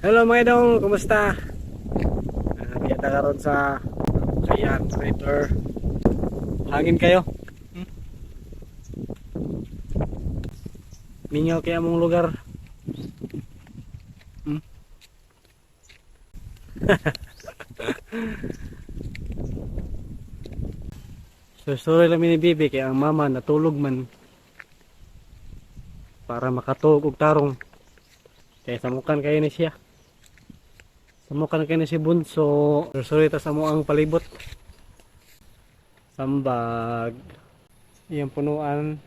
Hello mga idol, kumusta? Kita karon sa Kayan Crater. Hangin kayo? Mingaw kaya mong lugar? Susuri lang ni Bibi kaya ang mama natulog man para makatuog og tarong. Kaya samukan kayo ni siya. Samukan kayo ni si Bunso. Susuri ta sa mo ang palibot. Sambag. Iyang punuan.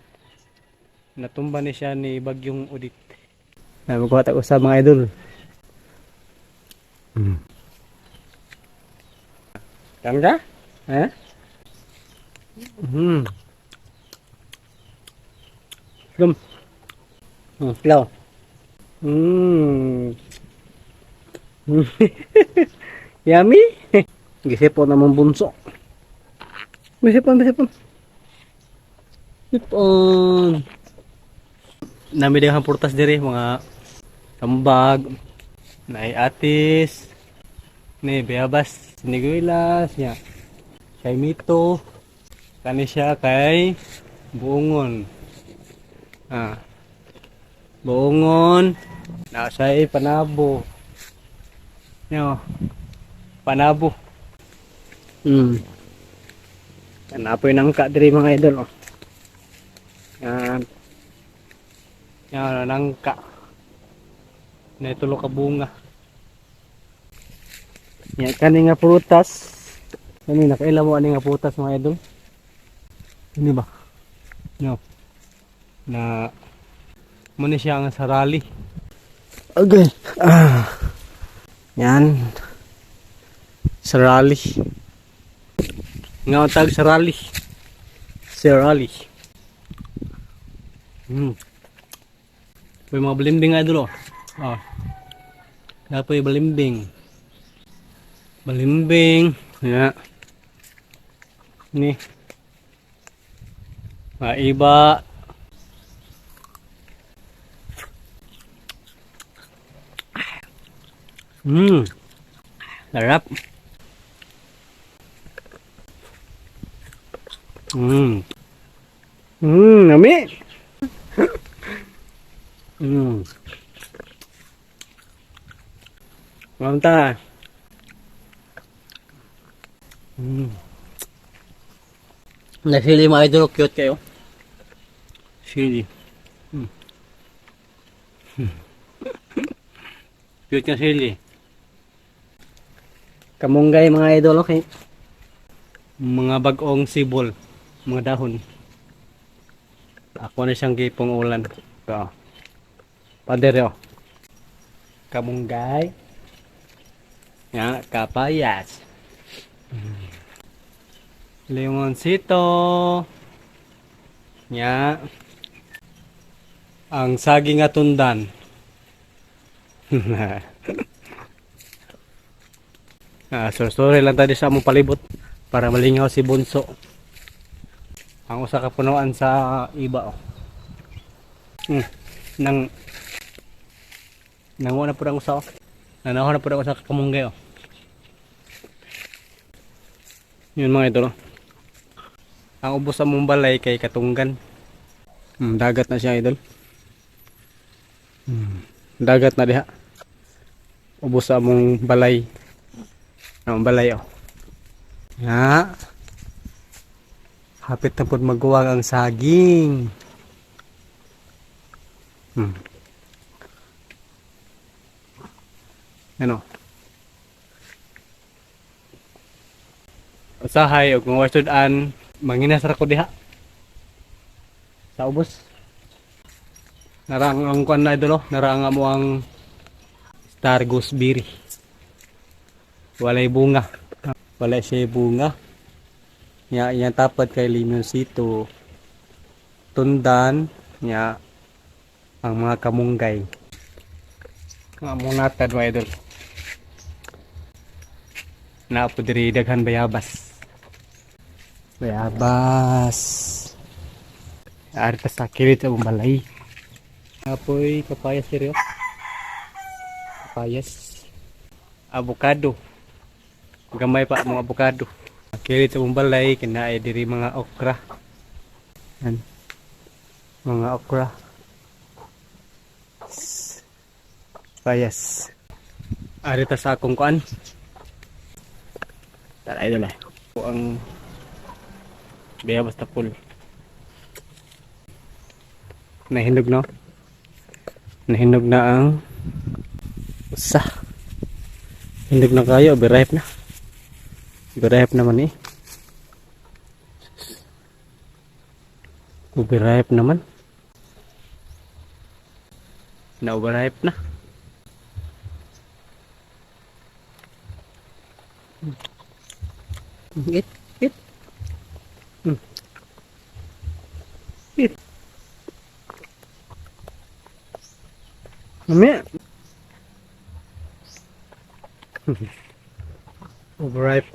Natumba ni siya ni Bagyong Udit. Magkuha tayo sa mga idol. Kan ka? Eh? Gum. Hello. Yummy. Gisipon naman bunso. Gisipon. Gisipon. Nami din ang purtas diri mga tambag, naay atis, ni bayabas, siniguilas, nya. Kay mito, kani siya kay buongon. Buongon, nasay panabo. Yo, panabo. Kanapoy nangka diri mga idol. Yan nangka. Na itulo ka bunga. Yan kani nga prutas. Kani nakaila mo ani nga prutas mga idol. Ini ba? No. Na muna siya ang sarali. Okay. Yan. Sarali. Nga tag sarali. Sarali. May mga balimbing nga idol. Dapat yung balimbing. Balimbing. Yan. Ini. Maiba. Sarap. Nami. Mantap. Nasili mga idol, cute kayo. Sili. Cute nga sili. Kamunggay mga idol, okay. Mga bagong sibol, mga dahon. Ako na siyang gipong ulan. So, padere oh. Kamunggay. Ya, kapayas. Limonsito. Ya. Ang saging atundan. Sorry lang tadi sa among palibot para malingaw si Bunso. Ang usa ka punuan sa iba oh. Nanguha na po ang usa oh. Nanaho na po ang usa ka kamunggay oh. Yun mga idol oh. Ang ubos sa mong balay kay katunggan. Dagat na siya idol. Dagat na diha. Ubos sa mong balay. Ang balay oh. Ya. Hapit na po magkuwag ang saging. Ano? Usahay og mga wasudan manginasar ko diha. Sa ubos. Narang ang kuan na idol oh, narang mo ang star gooseberry. Walay bunga. Walay siya bunga. Yan tapad kay limonsito. Tundan nya ang mga kamunggay. Nga munatad mga idol. Naapo diri daghan bayabas. Bayabas. Ari ta sa kilit sa balay. Apoy papaya seryo. Papayas. Avocado. Gamay pa mga avocado. Kili sa balay kinaay diri mga okra. Yan. Mga okra. Papayas. Ari ta sa akong kuan. Tara idol eh. Ang biya basta full. Nahinog no? Nahinog na ang usa. Hinog na kayo, overripe na. Overripe naman eh. Overripe naman. Na-overripe na. Git, git. Git. Mamaya. Overripe.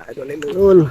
Idol.